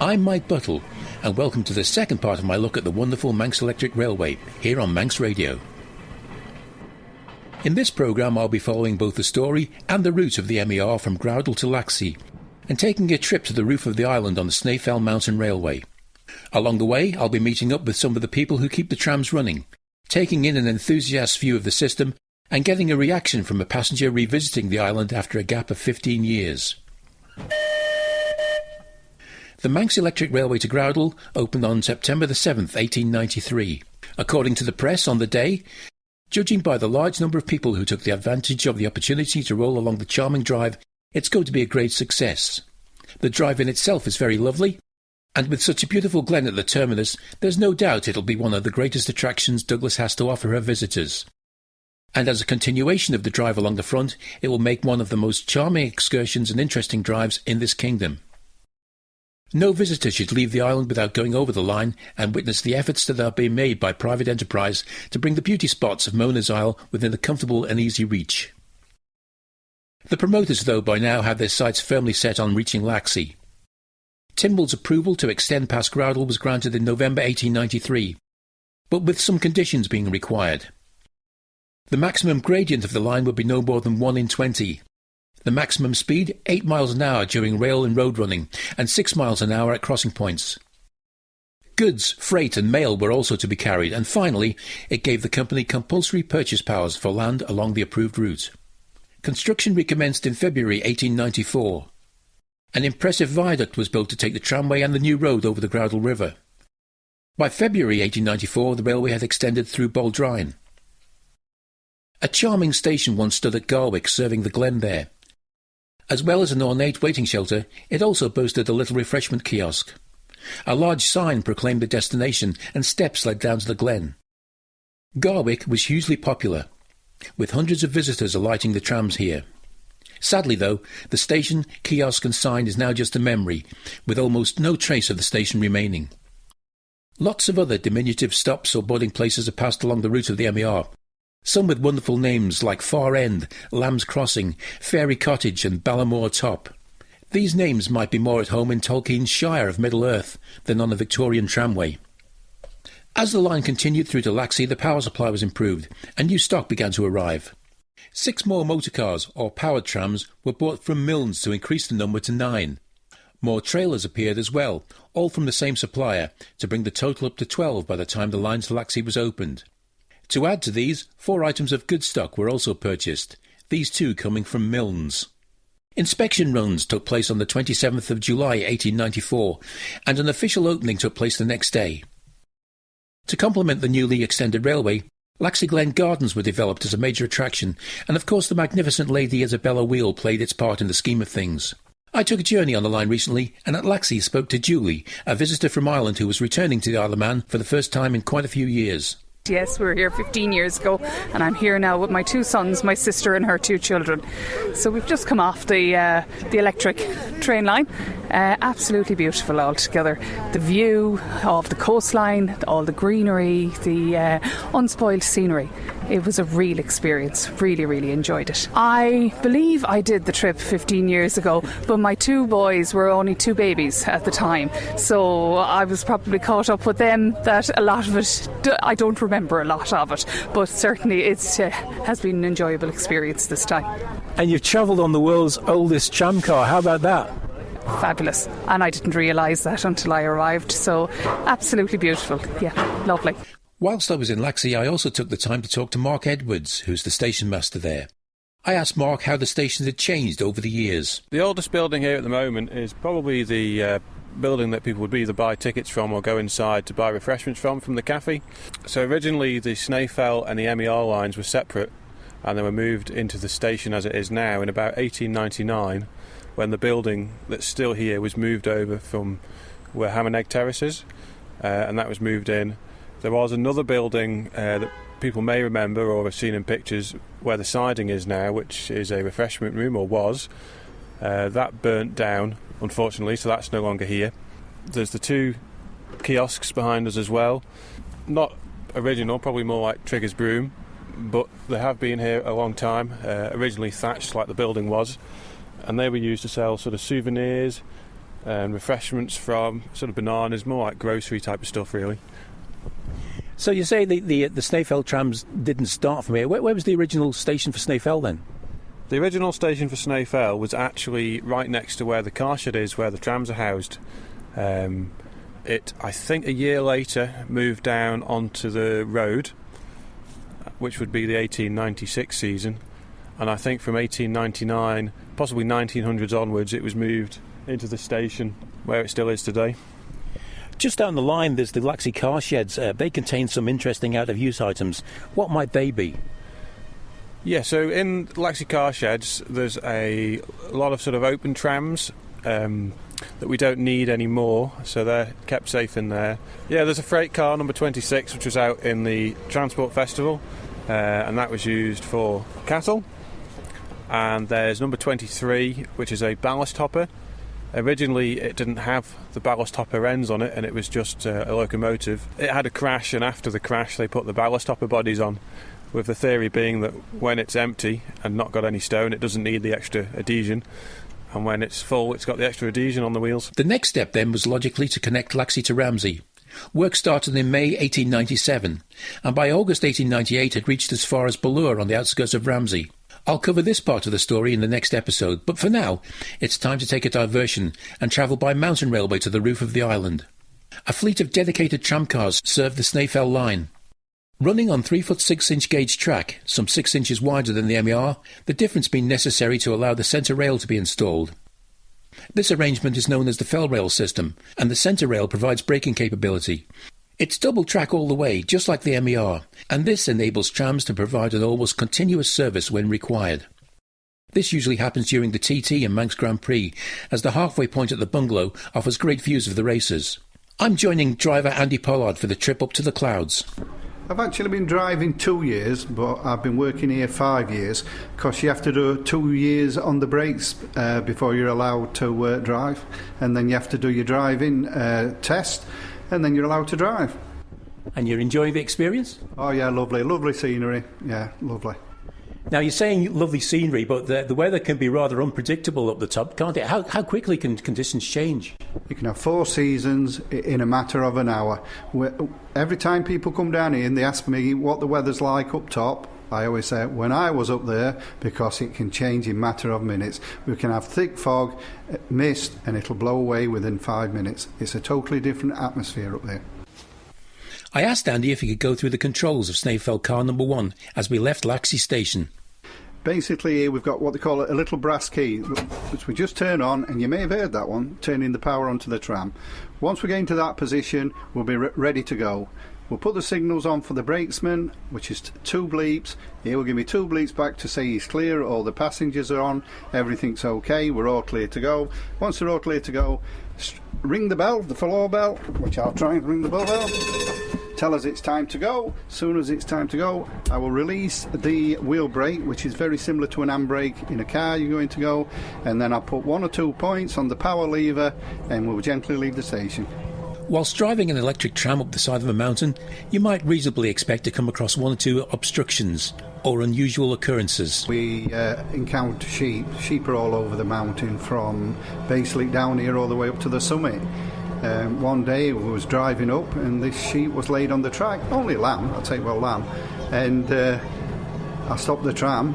I'm Mike Buttell, and welcome to the second part of my look at the wonderful Manx Electric Railway, here on Manx Radio. In this programme I'll be following both the story and the route of the MER from Groudle to Laxey, and taking a trip to the roof of the island on the Snaefell Mountain Railway. Along the way I'll be meeting up with some of the people who keep the trams running, taking in an enthusiast's view of the system, and getting a reaction from a passenger revisiting the island after a gap of 15 years. The Manx Electric Railway to Groudle opened on September the 7th, 1893. According to the press on the day, judging by the large number of people who took the advantage of the opportunity to roll along the charming drive, it's going to be a great success. The drive in itself is very lovely, and with such a beautiful glen at the terminus, there's no doubt it'll be one of the greatest attractions Douglas has to offer her visitors. And as a continuation of the drive along the front, it will make one of the most charming excursions and interesting drives in this kingdom. No visitor should leave the island without going over the line and witness the efforts that are being made by private enterprise to bring the beauty spots of Mona's Isle within a comfortable and easy reach. The promoters, though, by now have their sights firmly set on reaching Laxey. Timball's approval to extend past Groudle was granted in November 1893, but with some conditions being required. The maximum gradient of the line would be no more than 1 in 20. The maximum speed, 8 miles an hour during rail and road running, and 6 miles an hour at crossing points. Goods, freight and mail were also to be carried, and finally, it gave the company compulsory purchase powers for land along the approved route. Construction recommenced in February 1894. An impressive viaduct was built to take the tramway and the new road over the Groudle River. By February 1894, the railway had extended through Baldrine. A charming station once stood at Garwick, serving the glen there. As well as an ornate waiting shelter, it also boasted a little refreshment kiosk. A large sign proclaimed the destination, and steps led down to the glen. Garwick was hugely popular, with hundreds of visitors alighting the trams here. Sadly, though, the station, kiosk and sign is now just a memory, with almost no trace of the station remaining. Lots of other diminutive stops or boarding places are passed along the route of the MER, some with wonderful names like Far End, Lamb's Crossing, Fairy Cottage and Ballamore Top. These names might be more at home in Tolkien's Shire of Middle-earth than on a Victorian tramway. As the line continued through to Laxey, the power supply was improved, and new stock began to arrive. 6 more motorcars, or powered trams, were bought from Milnes to increase the number to 9. More trailers appeared as well, all from the same supplier, to bring the total up to 12 by the time the line to Laxey was opened. To add to these, 4 items of good stock were also purchased, these two coming from Milnes. Inspection runs took place on the 27th of July 1894, and an official opening took place the next day. To complement the newly extended railway, Laxey Glen Gardens were developed as a major attraction, and of course the magnificent Lady Isabella wheel played its part in the scheme of things. I took a journey on the line recently, and at Laxey spoke to Julie, a visitor from Ireland who was returning to the Isle of Man for the first time in quite a few years. Yes, we were here 15 years ago, and I'm here now with my 2 sons, my sister and her 2 children. So we've just come off the electric train line. Absolutely beautiful altogether. The view of the coastline, all the greenery, the unspoiled scenery. It was a real experience. Really, really enjoyed it. I believe I did the trip 15 years ago, but my 2 boys were only 2 babies at the time. So I was probably caught up with them that a lot of it, I don't remember a lot of it, but certainly it has been an enjoyable experience this time. And you've travelled on the world's oldest tram car. How about that? Fabulous. And I didn't realise that until I arrived. So absolutely beautiful. Yeah, lovely. Whilst I was in Laxey, I also took the time to talk to Mark Edwards, who's the station master there. I asked Mark how the station had changed over the years. The oldest building here at the moment is probably the building that people would either buy tickets from or go inside to buy refreshments from the cafe. So originally the Snaefell and the MER lines were separate, and they were moved into the station as it is now in about 1899, when the building that's still here was moved over from where Ham and Egg Terrace is, and that was moved in. There was another building that people may remember or have seen in pictures where the siding is now, which is a refreshment room, or was. That burnt down, unfortunately, so that's no longer here. There's the 2 kiosks behind us as well. Not original, probably more like Trigger's Broom, but they have been here a long time, originally thatched like the building was, and they were used to sell sort of souvenirs, and refreshments from sort of bananas, more like grocery type of stuff really. So you say the Snaefell trams didn't start from here. Where was the original station for Snaefell then? The original station for Snaefell was actually right next to where the car shed is, where the trams are housed. It, I think, a year later moved down onto the road, which would be the 1896 season, and I think from 1899, possibly 1900s onwards, it was moved into the station where it still is today. Just down the line, there's the Laxey car sheds. They contain some interesting out-of-use items. What might they be? Yeah, so in Laxey car sheds, there's a lot of sort of open trams that we don't need anymore, so they're kept safe in there. Yeah, there's a freight car, number 26, which was out in the Transport Festival, and that was used for cattle. And there's number 23, which is a ballast hopper. Originally, it didn't have the ballast hopper ends on it, and it was just a locomotive. It had a crash, and after the crash, they put the ballast hopper bodies on, with the theory being that when it's empty and not got any stone, it doesn't need the extra adhesion, and when it's full, it's got the extra adhesion on the wheels. The next step then was logically to connect Laxey to Ramsey. Work started in May 1897, and by August 1898 had reached as far as Ballure on the outskirts of Ramsey. I'll cover this part of the story in the next episode, but for now, it's time to take a diversion and travel by mountain railway to the roof of the island. A fleet of dedicated tramcars served the Snaefell line. Running on 3-foot 6-inch gauge track, some 6 inches wider than the MER, the difference being necessary to allow the centre rail to be installed. This arrangement is known as the fell rail system, and the centre rail provides braking capability. It's double track all the way, just like the MER, and this enables trams to provide an almost continuous service when required. This usually happens during the TT and Manx Grand Prix, as the halfway point at the bungalow offers great views of the races. I'm joining driver Andy Pollard for the trip up to the clouds. I've actually been driving 2 years, but I've been working here 5 years, because you have to do 2 years on the brakes before you're allowed to drive, and then you have to do your driving test, and then you're allowed to drive. And you're enjoying the experience? Oh yeah, lovely scenery, yeah, lovely. Now you're saying lovely scenery, but the weather can be rather unpredictable up the top, can't it? How quickly can conditions change? You can have 4 seasons in a matter of an hour. Every time people come down here and they ask me what the weather's like up top, I always say when I was up there, because it can change in a matter of minutes. We can have thick fog, mist, and it'll blow away within 5 minutes. It's a totally different atmosphere up there. I asked Andy if he could go through the controls of Snaefell car number 1 as we left Laxey station. Basically here we've got what they call a little brass key, which we just turn on, and you may have heard that one, turning the power onto the tram. Once we get into that position, we'll be ready to go. We'll put the signals on for the brakesman, which is 2 bleeps. He will give me 2 bleeps back to say he's clear, all the passengers are on, everything's okay, we're all clear to go. Once we're all clear to go, ring the bell, the floor bell, which I'll try and ring the bell. Tell us it's time to go. As soon as it's time to go, I will release the wheel brake, which is very similar to an handbrake in a car you're going to go, and then I'll put 1 or 2 points on the power lever and we'll gently leave the station. Whilst driving an electric tram up the side of a mountain, you might reasonably expect to come across 1 or 2 obstructions or unusual occurrences. We encounter sheep. Sheep are all over the mountain, from basically down here all the way up to the summit. One day we was driving up and this sheep was laid on the track, only lamb, I'd say, well, lamb, and I stopped the tram,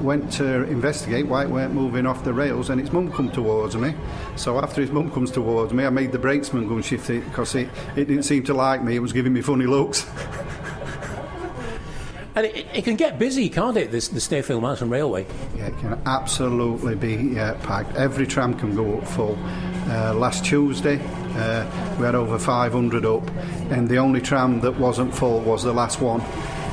went to investigate why it weren't moving off the rails, and its mum come towards me. So after his mum comes towards me, I made the brakesman go and shift it, because it didn't seem to like me, it was giving me funny looks. And it can get busy, can't it, the Snaefell Mountain Railway? Yeah, it can absolutely be packed. Every tram can go up full. Last Tuesday we had over 500 up, and the only tram that wasn't full was the last one.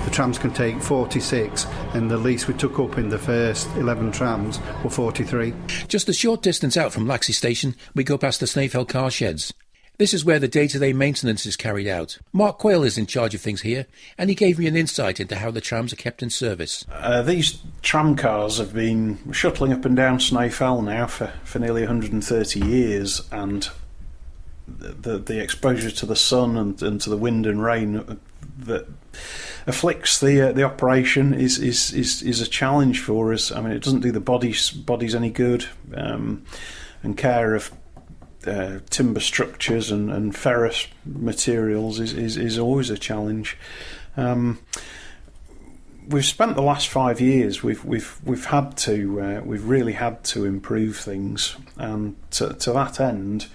The trams can take 46, and the least we took up in the first 11 trams were 43. Just a short distance out from Laxey station, we go past the Snaefell car sheds. This is where the day-to-day maintenance is carried out. Mark Quayle is in charge of things here, and he gave me an insight into how the trams are kept in service. These tram cars have been shuttling up and down Snaefell now for nearly 130 years, and the exposure to the sun and to the wind and rain that afflicts the operation is a challenge for us. I mean, it doesn't do the bodies any good, and care of timber structures and ferrous materials is always a challenge. We've spent the last 5 years. We've really had to improve things, and to that end,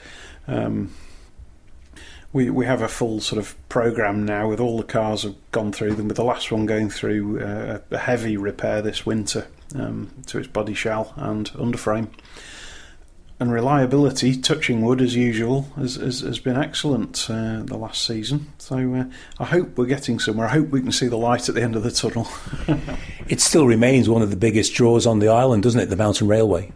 we have a full sort of program now with all the cars have gone through them. With the last one going through a heavy repair this winter to its body shell and underframe. And reliability, touching wood as usual, has been excellent the last season. So I hope we're getting somewhere. I hope we can see the light at the end of the tunnel. It still remains one of the biggest draws on the island, doesn't it, the Mountain Railway?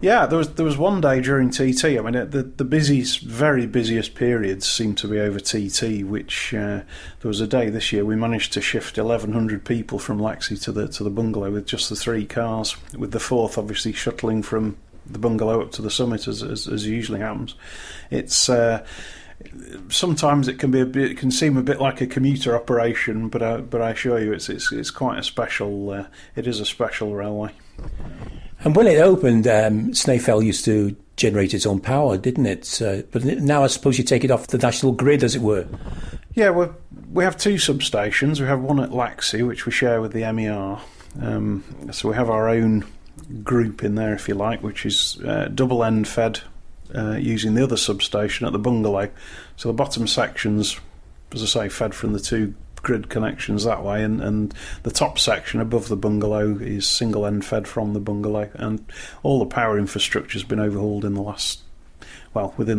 Yeah, there was one day during TT. I mean, the very busiest periods seem to be over TT. Which there was a day this year we managed to shift 1,100 people from Laxey to the bungalow with just the 3 cars, with the 4th obviously shuttling from the bungalow up to the summit as usually happens. It's sometimes it can seem a bit like a commuter operation, but I assure you it's quite a special. It is a special railway. And when it opened, Snaefell used to generate its own power, didn't it? But now I suppose you take it off the national grid, as it were. Yeah, we have 2 substations. We have one at Laxey, which we share with the MER. So we have our own group in there, if you like, which is double end fed using the other substation at the bungalow. So the bottom sections, as I say, fed from the 2 grid connections that way, and the top section above the bungalow is single end fed from the bungalow, and all the power infrastructure has been overhauled within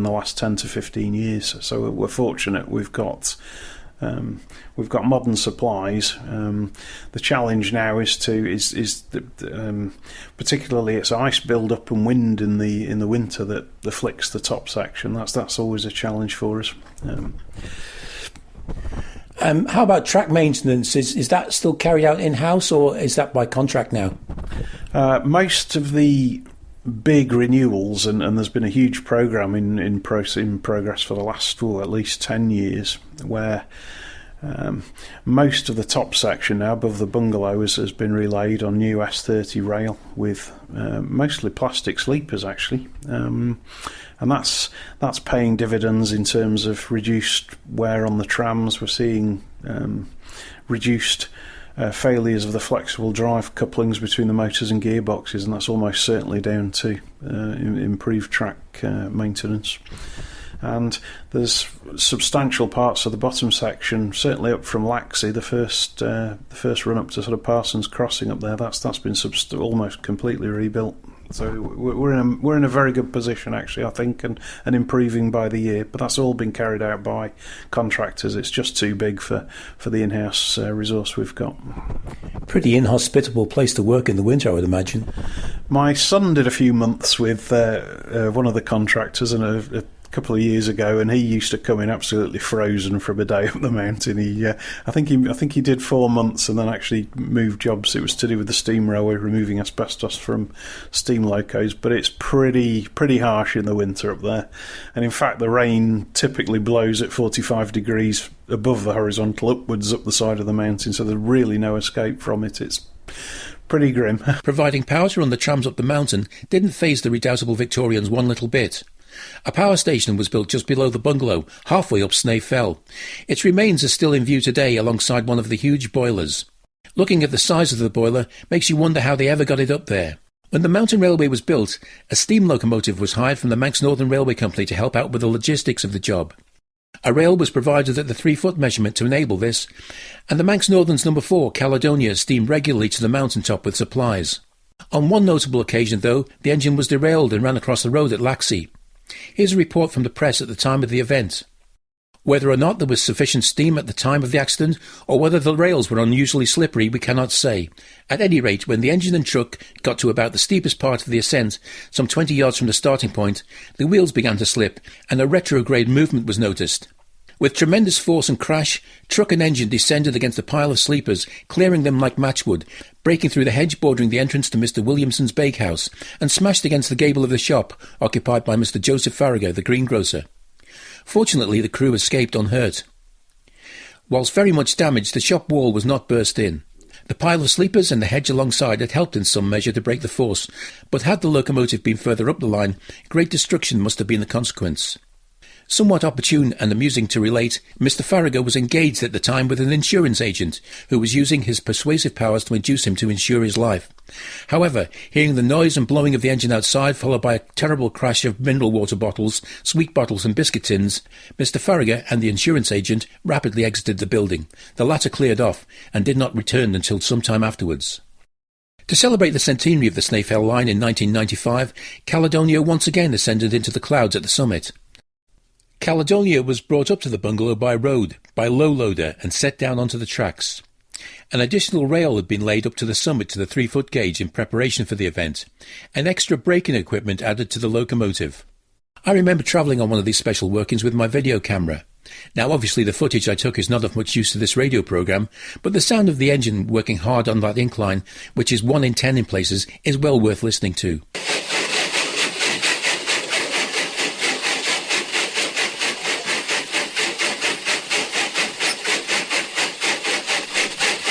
the last 10 to 15 years. So we're fortunate we've got modern supplies. The challenge now is particularly it's ice build up and wind in the winter that afflicts the top section. That's always a challenge for us. How about track maintenance? Is that still carried out in-house, or is that by contract now? Most of the big renewals, and there's been a huge programme in progress for the last at least 10 years, where most of the top section now above the bungalow has been relayed on new S30 rail with mostly plastic sleepers actually, and that's paying dividends in terms of reduced wear on the trams. We're seeing reduced failures of the flexible drive couplings between the motors and gearboxes, and that's almost certainly down to improved track maintenance. And there's substantial parts of the bottom section, certainly up from Laxey, the first run up to sort of Parsons Crossing up there. That's been almost completely rebuilt. So we're in a very good position actually, I think, and improving by the year. But that's all been carried out by contractors. It's just too big for the in-house resource we've got. Pretty inhospitable place to work in the winter, I would imagine. My son did a few months with one of the contractors and a couple of years ago, and he used to come in absolutely frozen from a day up the mountain. I think he did 4 months and then actually moved jobs. It was to do with the steam railway, removing asbestos from steam locos, but it's pretty harsh in the winter up there. And in fact, the rain typically blows at 45 degrees above the horizontal upwards up the side of the mountain, so there's really no escape from it. It's pretty grim. Providing power to run the trams up the mountain didn't faze the redoubtable Victorians one little bit. A power station was built just below the bungalow, halfway up Snaefell. Its remains are still in view today alongside one of the huge boilers. Looking at the size of the boiler makes you wonder how they ever got it up there. When the Mountain Railway was built, a steam locomotive was hired from the Manx Northern Railway Company to help out with the logistics of the job. A rail was provided at the 3-foot measurement to enable this, and the Manx Northern's No. 4, Caledonia, steamed regularly to the mountaintop with supplies. On one notable occasion, though, the engine was derailed and ran across the road at Laxey. Here's a report from the press at the time of the event. Whether or not there was sufficient steam at the time of the accident, or whether the rails were unusually slippery, we cannot say. At any rate, when the engine and truck got to about the steepest part of the ascent, some 20 yards from the starting point, the wheels began to slip, and a retrograde movement was noticed. With tremendous force and crash, truck and engine descended against a pile of sleepers, clearing them like matchwood, breaking through the hedge bordering the entrance to Mr. Williamson's bakehouse, and smashed against the gable of the shop, occupied by Mr. Joseph Farragut, the greengrocer. Fortunately, the crew escaped unhurt. Whilst very much damaged, the shop wall was not burst in. The pile of sleepers and the hedge alongside had helped in some measure to break the force, but had the locomotive been further up the line, great destruction must have been the consequence. Somewhat opportune and amusing to relate, Mr. Farragut was engaged at the time with an insurance agent who was using his persuasive powers to induce him to insure his life. However, hearing the noise and blowing of the engine outside, followed by a terrible crash of mineral water bottles, sweet bottles and biscuit tins, Mr. Farragut and the insurance agent rapidly exited the building. The latter cleared off and did not return until some time afterwards. To celebrate the centenary of the Snaefell line in 1995, Caledonia once again ascended into the clouds at the summit. Caledonia was brought up to the bungalow by road, by low loader, and set down onto the tracks. An additional rail had been laid up to the summit to the 3-foot gauge in preparation for the event, and extra braking equipment added to the locomotive. I remember travelling on one of these special workings with my video camera. Now obviously the footage I took is not of much use to this radio programme, but the sound of the engine working hard on that incline, which is 1 in 10 in places, is well worth listening to.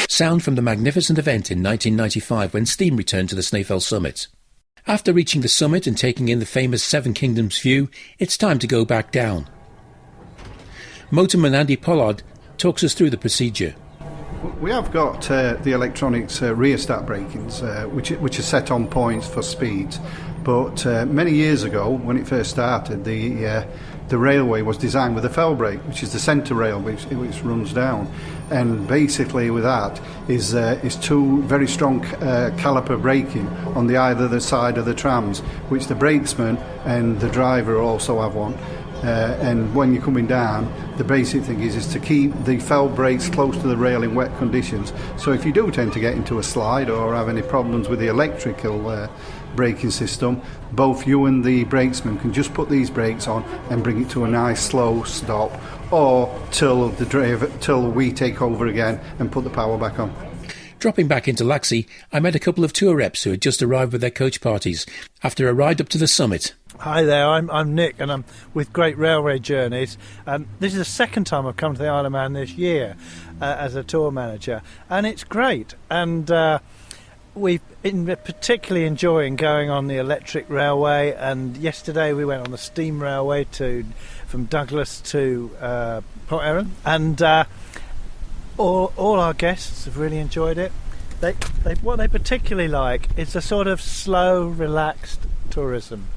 Sound from the magnificent event in 1995 when steam returned to the Snaefell summit. After reaching the summit and taking in the famous Seven Kingdoms view, it's time to go back down. Motorman Andy Pollard talks us through the procedure. We have got the electronics rheostat brakings, which are set on points for speeds. But many years ago, when it first started, the railway was designed with a fell brake, which is the centre rail which runs down. And basically with that is 2 very strong caliper braking on either side of the trams, which the brakesman and the driver also have one. And when you're coming down, the basic thing is to keep the fell brakes close to the rail in wet conditions. So if you do tend to get into a slide or have any problems with the electrical braking system, both you and the brakesman can just put these brakes on and bring it to a nice slow stop, or till we take over again and put the power back on. Dropping back into Laxey, I met a couple of tour reps who had just arrived with their coach parties after a ride up to the summit. Hi there, I'm Nick and I'm with Great Railway Journeys. This is the second time I've come to the Isle of Man this year as a tour manager, and it's great. And we've been particularly enjoying going on the electric railway, and yesterday we went on the steam railway from Douglas to Port Erin, and all our guests have really enjoyed it. What they particularly like is the sort of slow, relaxed tourism.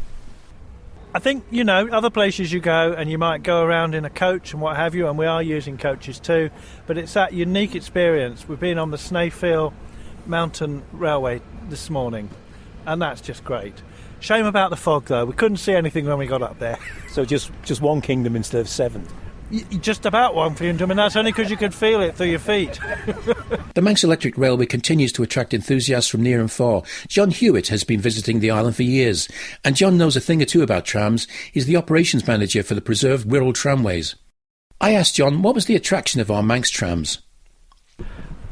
I think, other places you go and you might go around in a coach and what have you, and we are using coaches too, but it's that unique experience. We've been on the Snaefell Mountain Railway this morning, and that's just great. Shame about the fog though, we couldn't see anything when we got up there. So just 1 kingdom instead of 7? Just about 1 kingdom, and that's only because you could feel it through your feet. The Manx Electric Railway continues to attract enthusiasts from near and far. John Hewitt has been visiting the island for years, and John knows a thing or two about trams. He's the operations manager for the preserved Wirral tramways. I asked John what was the attraction of our Manx trams.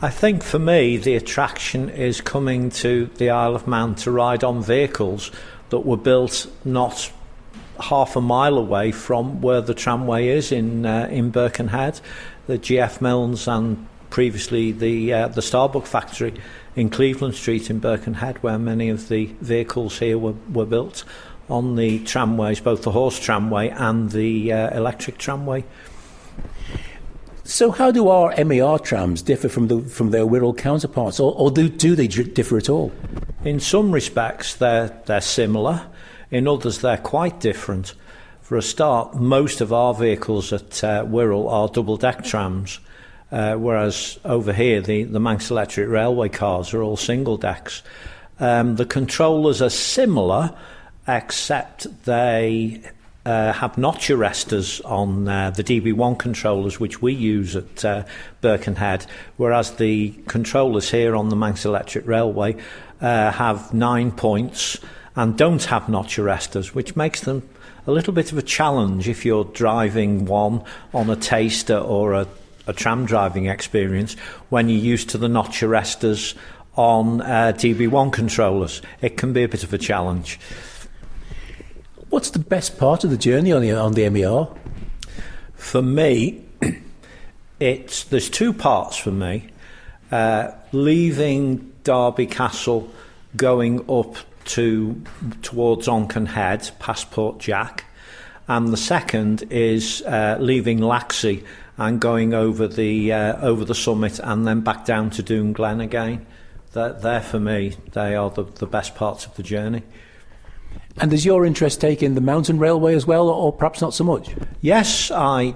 I think for me the attraction is coming to the Isle of Man to ride on vehicles that were built not half a mile away from where the tramway is in Birkenhead, the GF Milnes, and previously the Starbuck factory in Cleveland Street in Birkenhead, where many of the vehicles here were built on the tramways, both the horse tramway and the electric tramway. So how do our MER trams differ from their Wirral counterparts, or do they differ at all? In some respects they're similar. In others, they're quite different. For a start, most of our vehicles at Wirral are double-deck trams, whereas over here, the Manx Electric Railway cars are all single decks. The controllers are similar, except they have notch arresters on the DB1 controllers, which we use at Birkenhead, whereas the controllers here on the Manx Electric Railway have 9 points and don't have notch arresters, which makes them a little bit of a challenge if you're driving one on a taster or a tram driving experience when you're used to the notch arresters on DB1 controllers. It can be a bit of a challenge. What's the best part of the journey on the MER? For me, there's 2 parts for me. leaving Derby Castle, going up towards Onken Head, past Port Jack, and the second is leaving Laxey and going over the summit and then back down to Doon Glen again. They're for me, they are the best parts of the journey. And does your interest take in the mountain railway as well, or perhaps not so much? Yes, I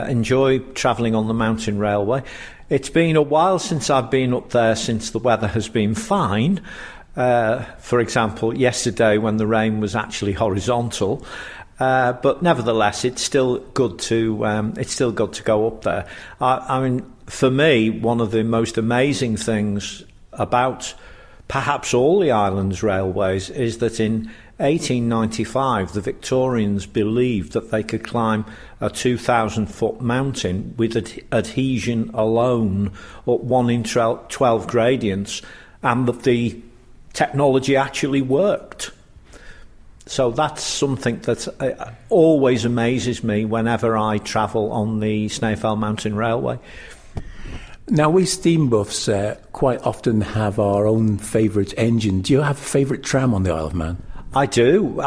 enjoy travelling on the mountain railway. It's been a while since I've been up there, since the weather has been fine. For example, yesterday when the rain was actually horizontal. But nevertheless, it's still good to go up there. I mean, for me, one of the most amazing things about perhaps all the island's railways is that in 1895 the Victorians believed that they could climb a 2,000-foot mountain with adhesion alone at 1 in 12 gradients, and that the technology actually worked. So that's something that always amazes me whenever I travel on the Snaefell Mountain Railway. Now, we steam buffs quite often have our own favourite engine. Do you have a favourite tram on the Isle of Man? I do.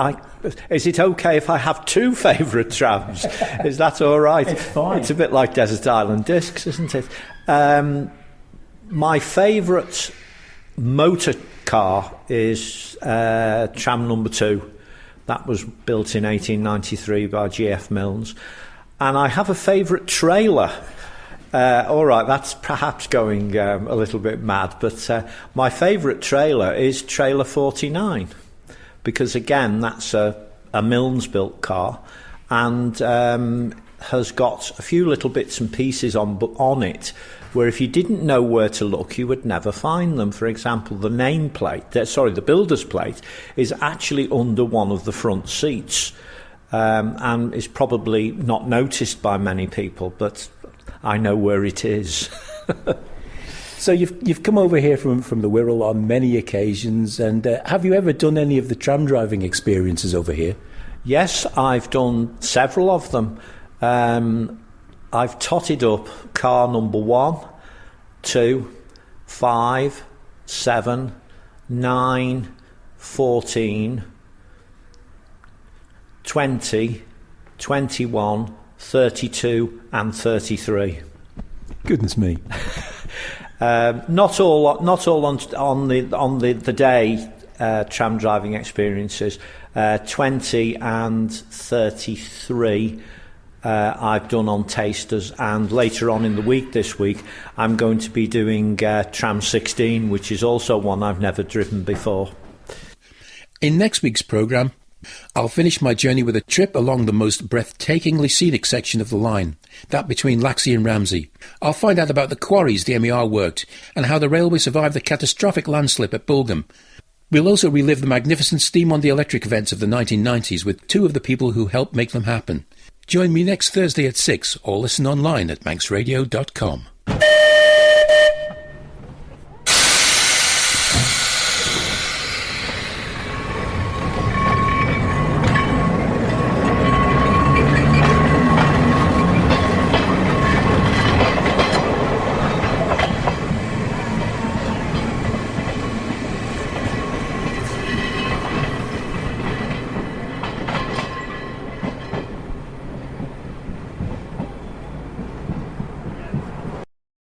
Is it okay if I have two favourite trams? Is that all right? It's fine. It's a bit like Desert Island Discs, isn't it? My favourite motor car is tram number 2. That was built in 1893 by G.F. Milnes. And I have a favourite trailer. All right, that's perhaps going a little bit mad, but my favourite trailer is Trailer 49, because again, that's a Milnes-built car, and has got a few little bits and pieces on it, where if you didn't know where to look, you would never find them. For example, the the builder's plate is actually under one of the front seats, and is probably not noticed by many people, but I know where it is. So you've come over here from the Wirral on many occasions, and have you ever done any of the tram driving experiences over here? Yes, I've done several of them. I've totted up car number 1, 2, 5, 7, 9, 14, 20, 21, 32 and 33. Goodness me. Not all on the day tram driving experiences. 20 and 33 I've done on tasters, and later on in the week this week I'm going to be doing tram 16, which is also one I've never driven before. In next week's programme, I'll finish my journey with a trip along the most breathtakingly scenic section of the line, that between Laxey and Ramsey. I'll find out about the quarries the MER worked and how the railway survived the catastrophic landslip at Bulgham. We'll also relive the magnificent steam on the electric events of the 1990s with 2 of the people who helped make them happen. Join me next Thursday at 6 or listen online at manxradio.com.